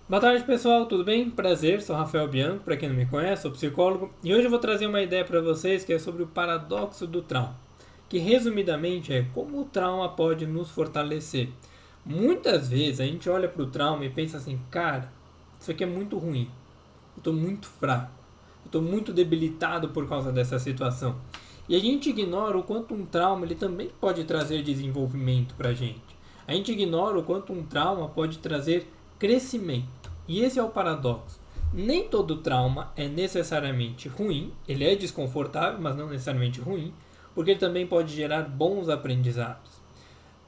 Boa tarde, pessoal, tudo bem? Prazer, sou Rafael Bianco, para quem não me conhece, sou psicólogo, e hoje eu vou trazer uma ideia para vocês que é sobre o paradoxo do trauma, que resumidamente é como o trauma pode nos fortalecer. Muitas vezes a gente olha para o trauma e pensa assim, cara, isso aqui é muito ruim, eu estou muito fraco, eu estou muito debilitado por causa dessa situação. E a gente ignora o quanto um trauma ele também pode trazer desenvolvimento para a gente. A gente ignora o quanto um trauma pode trazer crescimento. E esse é o paradoxo. Nem todo trauma é necessariamente ruim, ele é desconfortável, mas não necessariamente ruim, porque ele também pode gerar bons aprendizados.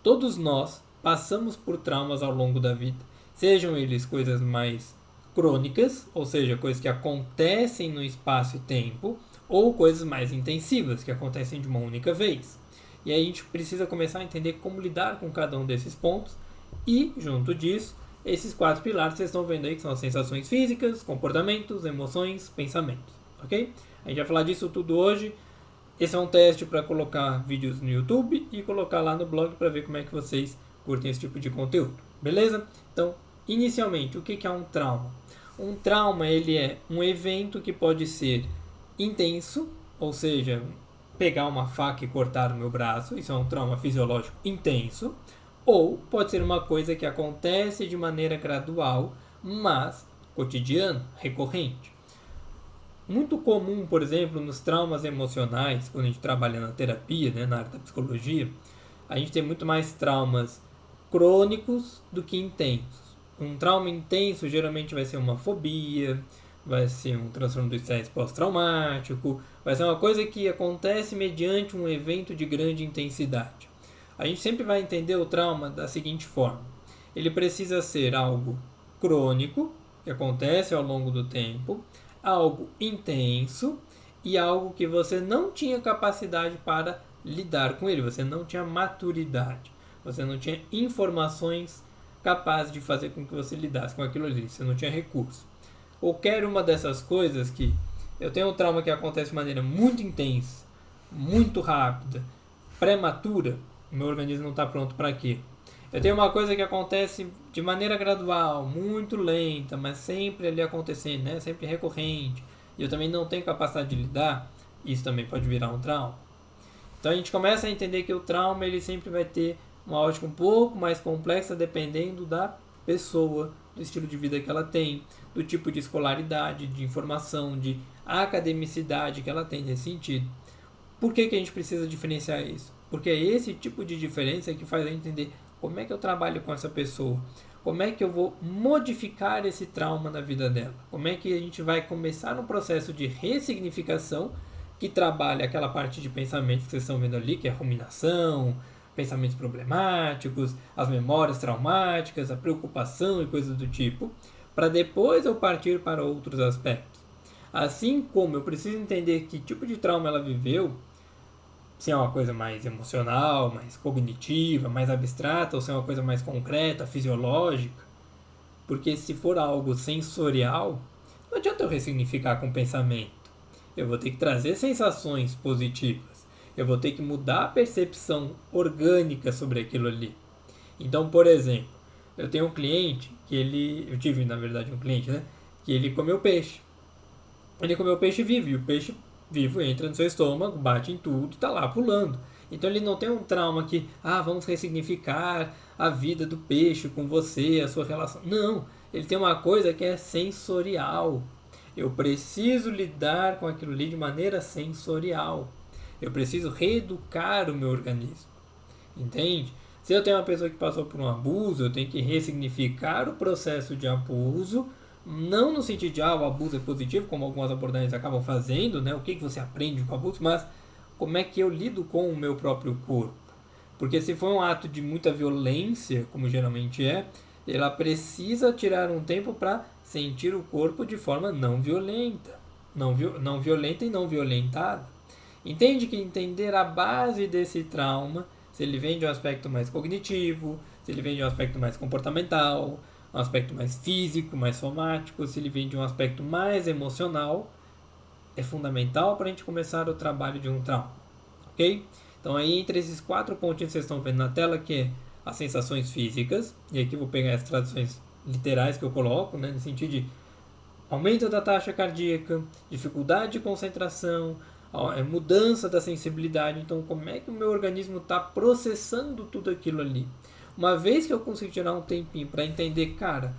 Todos nós passamos por traumas ao longo da vida, sejam eles coisas mais crônicas, ou seja, coisas que acontecem no espaço e tempo, ou coisas mais intensivas, que acontecem de uma única vez. E aí a gente precisa começar a entender como lidar com cada um desses pontos e, junto disso, esses quatro pilares que vocês estão vendo aí, que são as sensações físicas, comportamentos, emoções, pensamentos, ok? A gente vai falar disso tudo hoje. Esse é um teste para colocar vídeos no YouTube e colocar lá no blog para ver como é que vocês curtem esse tipo de conteúdo, beleza? Então, inicialmente, o que é um trauma? Um trauma ele é um evento que pode ser intenso, ou seja, pegar uma faca e cortar o meu braço, isso é um trauma fisiológico intenso, ou pode ser uma coisa que acontece de maneira gradual, mas cotidiano, recorrente. Muito comum, por exemplo, nos traumas emocionais, quando a gente trabalha na terapia, né, na área da psicologia, a gente tem muito mais traumas crônicos do que intensos. Um trauma intenso geralmente vai ser uma fobia, vai ser um transtorno do estresse pós-traumático, vai ser uma coisa que acontece mediante um evento de grande intensidade. A gente sempre vai entender o trauma da seguinte forma: ele precisa ser algo crônico, que acontece ao longo do tempo, algo intenso e algo que você não tinha capacidade para lidar com ele, você não tinha maturidade, você não tinha informações capazes de fazer com que você lidasse com aquilo ali, você não tinha recurso. Qualquer uma dessas coisas que eu tenho um trauma que acontece de maneira muito intensa, muito rápida, prematura, meu organismo não está pronto para aquilo. Eu tenho uma coisa que acontece de maneira gradual, muito lenta, mas sempre ali acontecendo, né? Sempre recorrente. E eu também não tenho capacidade de lidar. Isso também pode virar um trauma. Então a gente começa a entender que o trauma ele sempre vai ter uma ótica um pouco mais complexa dependendo da pessoa, do estilo de vida que ela tem, do tipo de escolaridade, de informação, de academicidade que ela tem nesse sentido. Por que a gente precisa diferenciar isso? Porque é esse tipo de diferença que faz a gente entender como é que eu trabalho com essa pessoa, como é que eu vou modificar esse trauma na vida dela, como é que a gente vai começar um processo de ressignificação que trabalha aquela parte de pensamentos que vocês estão vendo ali, que é a ruminação, pensamentos problemáticos, as memórias traumáticas, a preocupação e coisas do tipo, para depois eu partir para outros aspectos. Assim como eu preciso entender que tipo de trauma ela viveu, se é uma coisa mais emocional, mais cognitiva, mais abstrata, ou se é uma coisa mais concreta, fisiológica. Porque se for algo sensorial, não adianta eu ressignificar com pensamento. Eu vou ter que trazer sensações positivas. Eu vou ter que mudar a percepção orgânica sobre aquilo ali. Então, por exemplo, eu tenho um cliente que eu tive na verdade um cliente, né? Que ele comeu peixe. Ele comeu peixe vivo e o peixe vivo entra no seu estômago, bate em tudo, tá lá pulando. Então ele não tem um trauma que, vamos ressignificar a vida do peixe com você, a sua relação. Não, ele tem uma coisa que é sensorial. Eu preciso lidar com aquilo ali de maneira sensorial. Eu preciso reeducar o meu organismo. Entende? Se eu tenho uma pessoa que passou por um abuso, eu tenho que ressignificar o processo de abuso, não no sentido de o abuso é positivo, como algumas abordagens acabam fazendo, né? O que você aprende com o abuso, mas como é que eu lido com o meu próprio corpo. Porque se for um ato de muita violência, como geralmente é, ela precisa tirar um tempo para sentir o corpo de forma não violenta. Não violenta e não violentada. Entende que entender a base desse trauma, se ele vem de um aspecto mais cognitivo, se ele vem de um aspecto mais comportamental, um aspecto mais físico, mais somático, se ele vem de um aspecto mais emocional, é fundamental para a gente começar o trabalho de um trauma, ok? Então aí entre esses quatro pontinhos que vocês estão vendo na tela, que é as sensações físicas, e aqui eu vou pegar as traduções literais que eu coloco, né, no sentido de aumento da taxa cardíaca, dificuldade de concentração, mudança da sensibilidade. Então, como é que o meu organismo está processando tudo aquilo ali? Uma vez que eu consigo tirar um tempinho para entender, cara,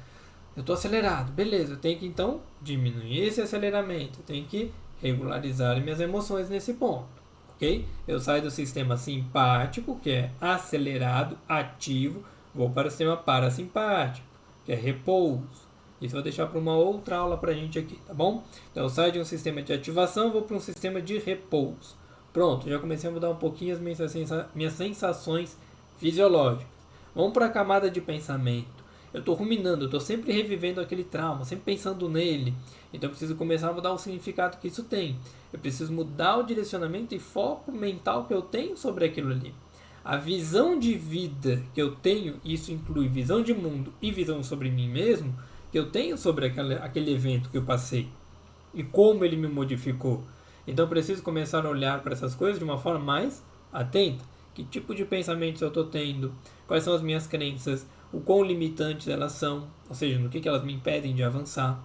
eu estou acelerado, beleza, eu tenho que então diminuir esse aceleramento, eu tenho que regularizar minhas emoções nesse ponto, ok? Eu saio do sistema simpático, que é acelerado, ativo, vou para o sistema parasimpático, que é repouso. Isso eu vou deixar para uma outra aula para a gente aqui, tá bom? Então eu saio de um sistema de ativação, vou para um sistema de repouso. Pronto, já comecei a mudar um pouquinho as minhas sensações fisiológicas. Vamos para a camada de pensamento. Eu estou ruminando, eu estou sempre revivendo aquele trauma, sempre pensando nele. Então eu preciso começar a mudar o significado que isso tem. Eu preciso mudar o direcionamento e foco mental que eu tenho sobre aquilo ali. A visão de vida que eu tenho, isso inclui visão de mundo e visão sobre mim mesmo, que eu tenho sobre aquele evento que eu passei e como ele me modificou. Então eu preciso começar a olhar para essas coisas de uma forma mais atenta. Que tipo de pensamentos eu estou tendo? Quais são as minhas crenças? O quão limitantes elas são? Ou seja, no que elas me impedem de avançar?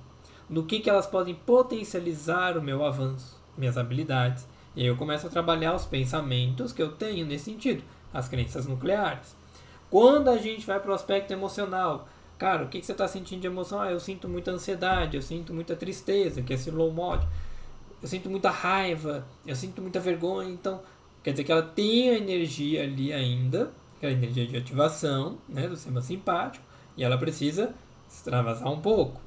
No que elas podem potencializar o meu avanço, minhas habilidades? E aí eu começo a trabalhar os pensamentos que eu tenho nesse sentido, as crenças nucleares. Quando a gente vai para o aspecto emocional, cara, o que você está sentindo de emoção? Eu sinto muita ansiedade, eu sinto muita tristeza, que é esse low mod. Eu sinto muita raiva, eu sinto muita vergonha. Então, quer dizer que ela tem a energia ali ainda, aquela energia de ativação, né, do sistema simpático, e ela precisa extravasar um pouco.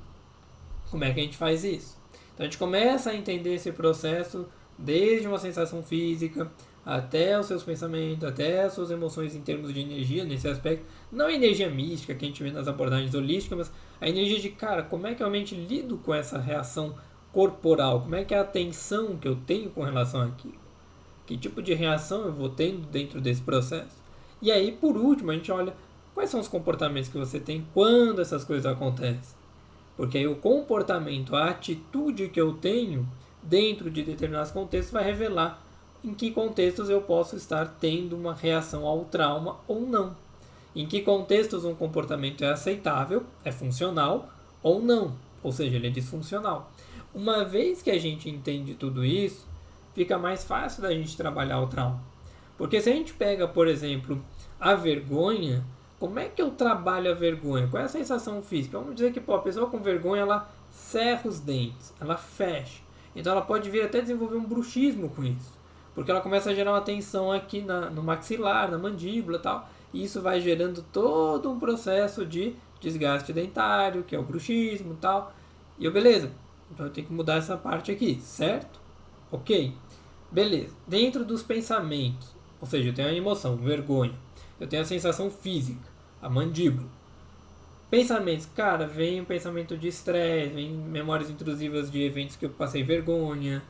Como é que a gente faz isso? Então, a gente começa a entender esse processo desde uma sensação física, até os seus pensamentos, até as suas emoções em termos de energia nesse aspecto. Não a energia mística que a gente vê nas abordagens holísticas, mas a energia de, cara, como é que eu realmente lido com essa reação corporal? Como é que é a tensão que eu tenho com relação àquilo? Que tipo de reação eu vou tendo dentro desse processo? E aí, por último, a gente olha quais são os comportamentos que você tem quando essas coisas acontecem. Porque aí o comportamento, a atitude que eu tenho dentro de determinados contextos vai revelar em que contextos eu posso estar tendo uma reação ao trauma ou não. Em que contextos um comportamento é aceitável, é funcional ou não. Ou seja, ele é disfuncional. Uma vez que a gente entende tudo isso, fica mais fácil da gente trabalhar o trauma. Porque se a gente pega, por exemplo, a vergonha, como é que eu trabalho a vergonha? Qual é a sensação física? Vamos dizer que a pessoa com vergonha, ela cerra os dentes, ela fecha. Então ela pode vir até desenvolver um bruxismo com isso. Porque ela começa a gerar uma tensão aqui no maxilar, na mandíbula e tal. E isso vai gerando todo um processo de desgaste dentário, que é o bruxismo e tal. E eu, beleza, então eu tenho que mudar essa parte aqui, certo? Ok, beleza. Dentro dos pensamentos, ou seja, eu tenho a emoção, vergonha. Eu tenho a sensação física, a mandíbula. Pensamentos, cara, vem um pensamento de estresse, vem memórias intrusivas de eventos que eu passei vergonha.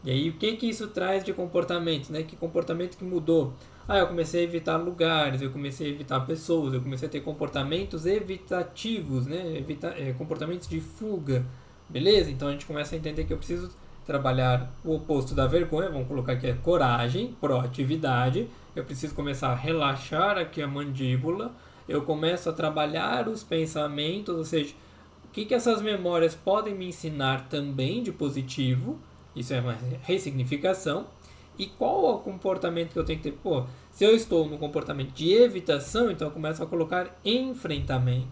E aí, o que isso traz de comportamento, né? Que comportamento que mudou? Eu comecei a evitar lugares, eu comecei a evitar pessoas, eu comecei a ter comportamentos evitativos, né? Comportamentos de fuga, beleza? Então a gente começa a entender que eu preciso trabalhar o oposto da vergonha, vamos colocar aqui coragem, proatividade. Eu preciso começar a relaxar aqui a mandíbula, eu começo a trabalhar os pensamentos, ou seja, o que essas memórias podem me ensinar também de positivo. Isso é uma ressignificação. E qual é o comportamento que eu tenho que ter? Se eu estou no comportamento de evitação, então eu começo a colocar enfrentamento.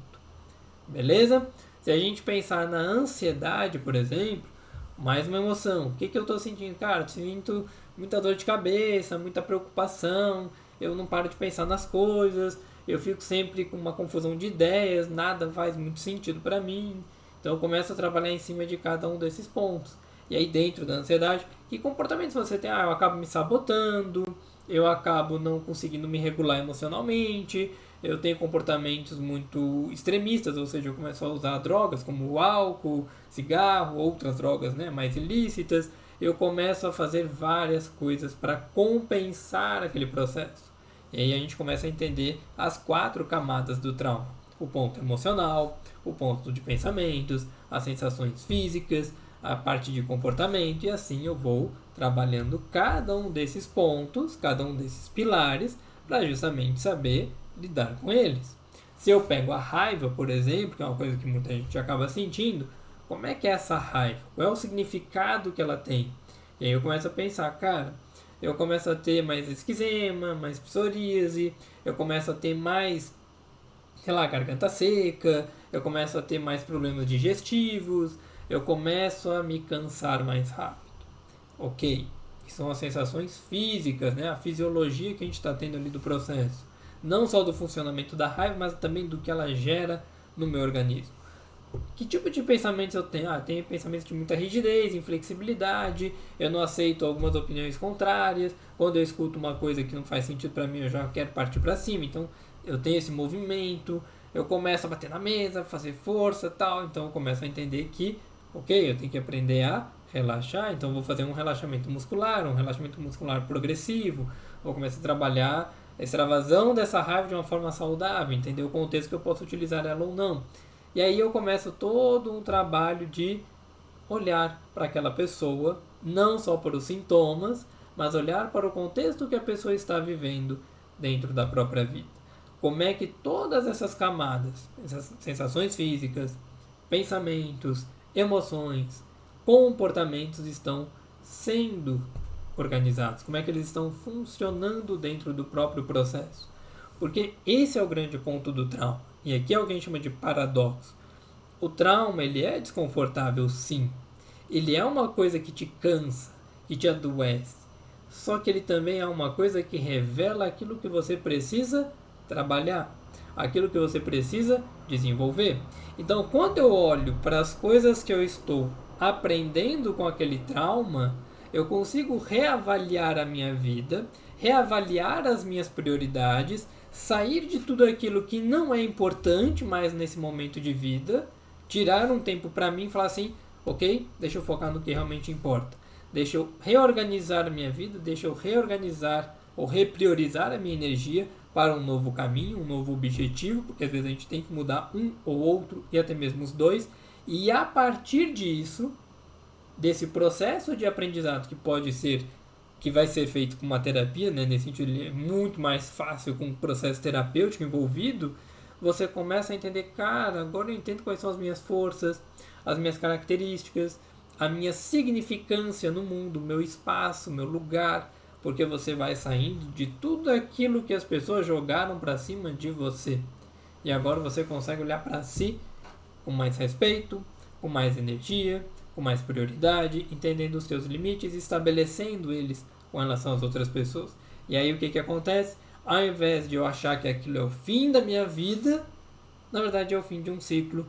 Beleza? Se a gente pensar na ansiedade, por exemplo, mais uma emoção. O que eu estou sentindo? Cara, eu sinto muita dor de cabeça, muita preocupação, eu não paro de pensar nas coisas, eu fico sempre com uma confusão de ideias, nada faz muito sentido para mim. Então eu começo a trabalhar em cima de cada um desses pontos. E aí dentro da ansiedade, que comportamentos você tem? Eu acabo me sabotando, eu acabo não conseguindo me regular emocionalmente, eu tenho comportamentos muito extremistas, ou seja, eu começo a usar drogas como o álcool, cigarro, outras drogas, né, mais ilícitas. Eu começo a fazer várias coisas para compensar aquele processo. E aí a gente começa a entender as 4 camadas do trauma. O ponto emocional, o ponto de pensamentos, as sensações físicas, a parte de comportamento, e assim eu vou trabalhando cada um desses pontos, cada um desses pilares, para justamente saber lidar com eles. Se eu pego a raiva, por exemplo, que é uma coisa que muita gente acaba sentindo, como é que é essa raiva? Qual é o significado que ela tem? E aí eu começo a pensar, cara, eu começo a ter mais esquizema, mais psoríase, eu começo a ter mais, sei lá, garganta seca, eu começo a ter mais problemas digestivos, eu começo a me cansar mais rápido. Ok, são as sensações físicas, né? A fisiologia que a gente está tendo ali do processo. Não só do funcionamento da raiva, mas também do que ela gera no meu organismo. Que tipo de pensamentos eu tenho? Tenho pensamentos de muita rigidez, inflexibilidade, eu não aceito algumas opiniões contrárias, quando eu escuto uma coisa que não faz sentido para mim, eu já quero partir para cima, então eu tenho esse movimento, eu começo a bater na mesa, fazer força tal, então eu começo a entender que, ok, eu tenho que aprender a relaxar, então vou fazer um relaxamento muscular progressivo, vou começar a trabalhar a extravasão dessa raiva de uma forma saudável, entender o contexto que eu posso utilizar ela ou não. E aí eu começo todo um trabalho de olhar para aquela pessoa, não só para os sintomas, mas olhar para o contexto que a pessoa está vivendo dentro da própria vida. Como é que todas essas camadas, essas sensações físicas, pensamentos, emoções, comportamentos estão sendo organizados, como é que eles estão funcionando dentro do próprio processo. Porque esse é o grande ponto do trauma. E aqui alguém chama de paradoxo. O trauma, ele é desconfortável, sim. Ele é uma coisa que te cansa, que te adoece. Só que ele também é uma coisa que revela aquilo que você precisa trabalhar, aquilo que você precisa desenvolver. Então, quando eu olho para as coisas que eu estou aprendendo com aquele trauma, eu consigo reavaliar a minha vida, reavaliar as minhas prioridades, sair de tudo aquilo que não é importante mais nesse momento de vida, tirar um tempo para mim e falar assim, ok, deixa eu focar no que realmente importa. Deixa eu reorganizar a minha vida, deixa eu reorganizar ou repriorizar a minha energia para um novo caminho, um novo objetivo, porque às vezes a gente tem que mudar um ou outro e até mesmo os dois. E a partir disso, desse processo de aprendizado que vai ser feito com uma terapia, né? Nesse sentido ele é muito mais fácil com um processo terapêutico envolvido, você começa a entender, cara, agora eu entendo quais são as minhas forças, as minhas características, a minha significância no mundo, meu espaço, meu lugar, porque você vai saindo de tudo aquilo que as pessoas jogaram para cima de você. E agora você consegue olhar para si com mais respeito, com mais energia, com mais prioridade, entendendo os seus limites e estabelecendo eles com relação às outras pessoas. E aí o que acontece? Ao invés de eu achar que aquilo é o fim da minha vida, na verdade é o fim de um ciclo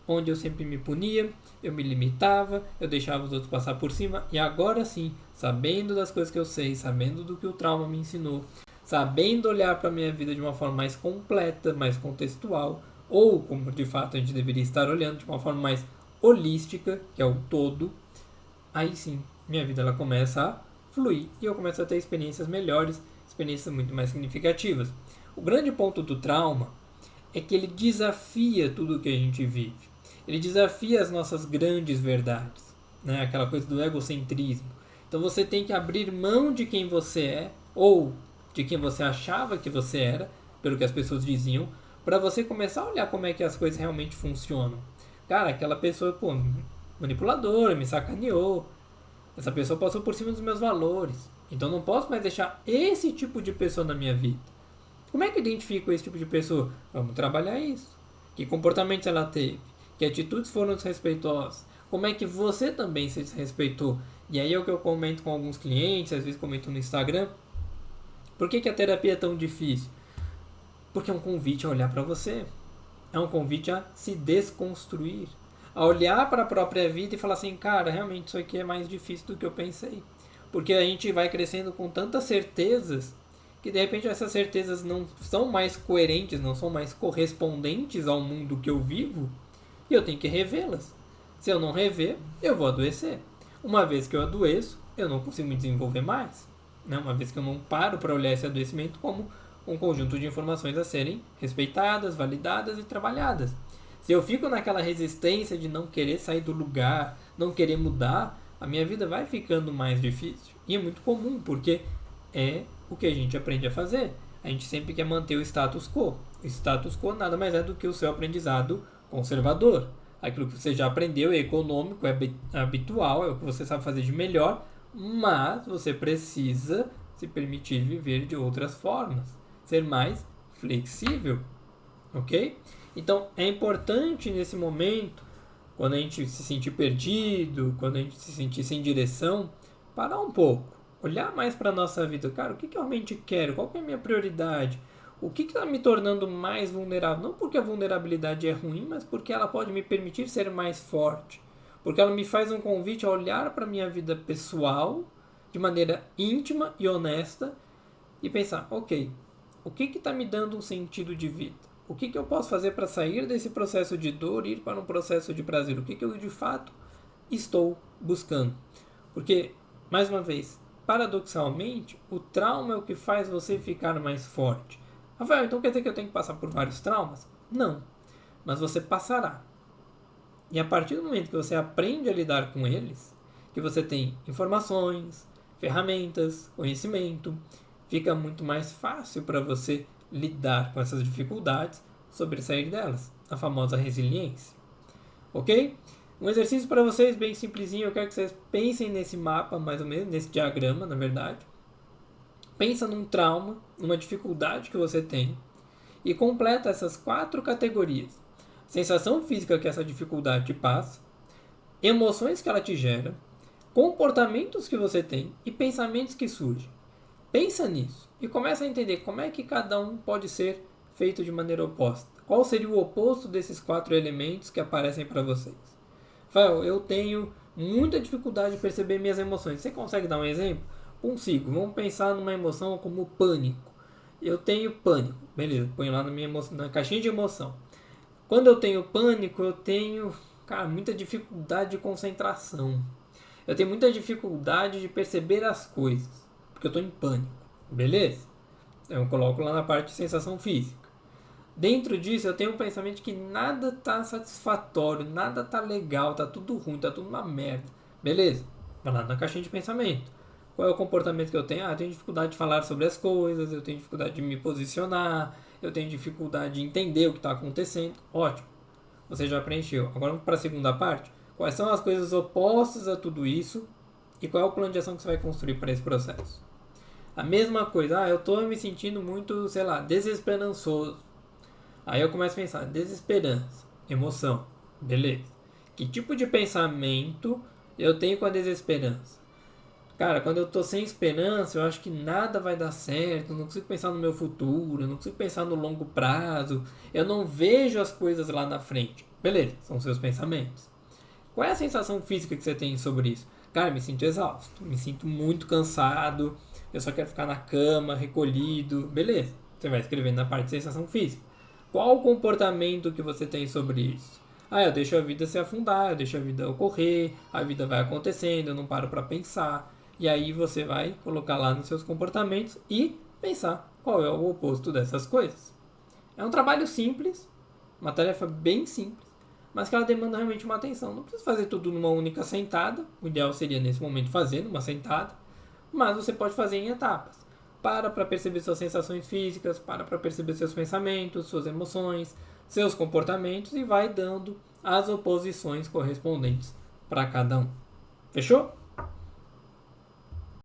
onde eu sempre me punia, eu me limitava, eu deixava os outros passar por cima, e agora sim, sabendo das coisas que eu sei, sabendo do que o trauma me ensinou, sabendo olhar para a minha vida de uma forma mais completa, mais contextual, ou como de fato a gente deveria estar olhando, de uma forma mais holística, que é o todo, aí sim, minha vida ela começa a fluir e eu começo a ter experiências melhores, experiências muito mais significativas. O grande ponto do trauma é que ele desafia tudo o que a gente vive. Ele desafia as nossas grandes verdades, né? Aquela coisa do egocentrismo. Então você tem que abrir mão de quem você é, ou de quem você achava que você era, pelo que as pessoas diziam, para você começar a olhar como é que as coisas realmente funcionam. Cara, aquela pessoa, manipuladora, me sacaneou. Essa pessoa passou por cima dos meus valores. Então não posso mais deixar esse tipo de pessoa na minha vida. Como é que eu identifico esse tipo de pessoa? Vamos trabalhar isso. Que comportamentos ela teve? Que atitudes foram desrespeitosas? Como é que você também se desrespeitou? E aí é o que eu comento com alguns clientes, às vezes comento no Instagram. Por que a terapia é tão difícil? Porque é um convite a olhar para você. É um convite a se desconstruir. A olhar para a própria vida e falar assim, cara, realmente isso aqui é mais difícil do que eu pensei. Porque a gente vai crescendo com tantas certezas que de repente essas certezas não são mais coerentes, não são mais correspondentes ao mundo que eu vivo, e eu tenho que revê-las. Se eu não rever, eu vou adoecer. Uma vez que eu adoeço, eu não consigo me desenvolver mais. Né? Uma vez que eu não paro para olhar esse adoecimento como um conjunto de informações a serem respeitadas, validadas e trabalhadas. Se eu fico naquela resistência de não querer sair do lugar, não querer mudar, a minha vida vai ficando mais difícil. E é muito comum, porque é o que a gente aprende a fazer. a gente sempre quer manter o status quo. O status quo nada mais é do que o seu aprendizado conservador. Aquilo que você já aprendeu é econômico, é habitual, é o que você sabe fazer de melhor, mas você precisa se permitir viver de outras formas, ser mais flexível, ok? Então é importante nesse momento, quando a gente se sentir perdido, quando a gente se sentir sem direção, parar um pouco, olhar mais para a nossa vida. Cara, o que eu realmente quero? Qual que é a minha prioridade? O que está me tornando mais vulnerável? Não porque a vulnerabilidade é ruim, mas porque ela pode me permitir ser mais forte. Porque ela me faz um convite a olhar para a minha vida pessoal de maneira íntima e honesta e pensar, ok, o que está me dando um sentido de vida? O que eu posso fazer para sair desse processo de dor e ir para um processo de prazer? O que eu de fato estou buscando? Porque, mais uma vez, paradoxalmente, o trauma é o que faz você ficar mais forte. Rafael, então quer dizer que eu tenho que passar por vários traumas? Não, mas você passará. E a partir do momento que você aprende a lidar com eles, que você tem informações, ferramentas, conhecimento, fica muito mais fácil para você lidar com essas dificuldades, sobressair delas, a famosa resiliência. Ok? Um exercício para vocês bem simplesinho, eu quero que vocês pensem nesse mapa, mais ou menos, nesse diagrama, na verdade. Pensa num trauma, numa dificuldade que você tem e completa essas 4 categorias. Sensação física que essa dificuldade te passa, emoções que ela te gera, comportamentos que você tem e pensamentos que surgem. Pensa nisso e começa a entender como é que cada um pode ser feito de maneira oposta. Qual seria o oposto desses 4 elementos que aparecem para vocês? Rafael, eu tenho muita dificuldade de perceber minhas emoções. Você consegue dar um exemplo? Consigo. Vamos pensar numa emoção como pânico. Eu tenho pânico. Beleza, ponho lá na caixinha de emoção. Quando eu tenho pânico, eu tenho, muita dificuldade de concentração. Eu tenho muita dificuldade de perceber as coisas, porque eu estou em pânico. Beleza? Eu coloco lá na parte de sensação física. Dentro disso, eu tenho um pensamento de que nada está satisfatório, nada está legal, está tudo ruim, está tudo uma merda. Beleza? Vai lá na caixinha de pensamento. Qual é o comportamento que eu tenho? Eu tenho dificuldade de falar sobre as coisas, eu tenho dificuldade de me posicionar, eu tenho dificuldade de entender o que está acontecendo. Ótimo, você já preencheu. Agora vamos para a segunda parte. Quais são as coisas opostas a tudo isso e qual é o plano de ação que você vai construir para esse processo? A mesma coisa, eu estou me sentindo muito, desesperançoso. Aí eu começo a pensar, desesperança, emoção, beleza. Que tipo de pensamento eu tenho com a desesperança? Cara, quando eu tô sem esperança, eu acho que nada vai dar certo, eu não consigo pensar no meu futuro, eu não consigo pensar no longo prazo, eu não vejo as coisas lá na frente. Beleza, são seus pensamentos. Qual é a sensação física que você tem sobre isso? Cara, me sinto exausto, me sinto muito cansado, eu só quero ficar na cama, recolhido. Beleza, você vai escrevendo na parte de sensação física. Qual o comportamento que você tem sobre isso? Eu deixo a vida se afundar, eu deixo a vida ocorrer, a vida vai acontecendo, eu não paro para pensar. E aí você vai colocar lá nos seus comportamentos e pensar qual é o oposto dessas coisas. É um trabalho simples, uma tarefa bem simples, mas que ela demanda realmente uma atenção. Não precisa fazer tudo numa única sentada, o ideal seria nesse momento fazer numa sentada, mas você pode fazer em etapas. Para perceber suas sensações físicas, para perceber seus pensamentos, suas emoções, seus comportamentos e vai dando as oposições correspondentes para cada um. Fechou?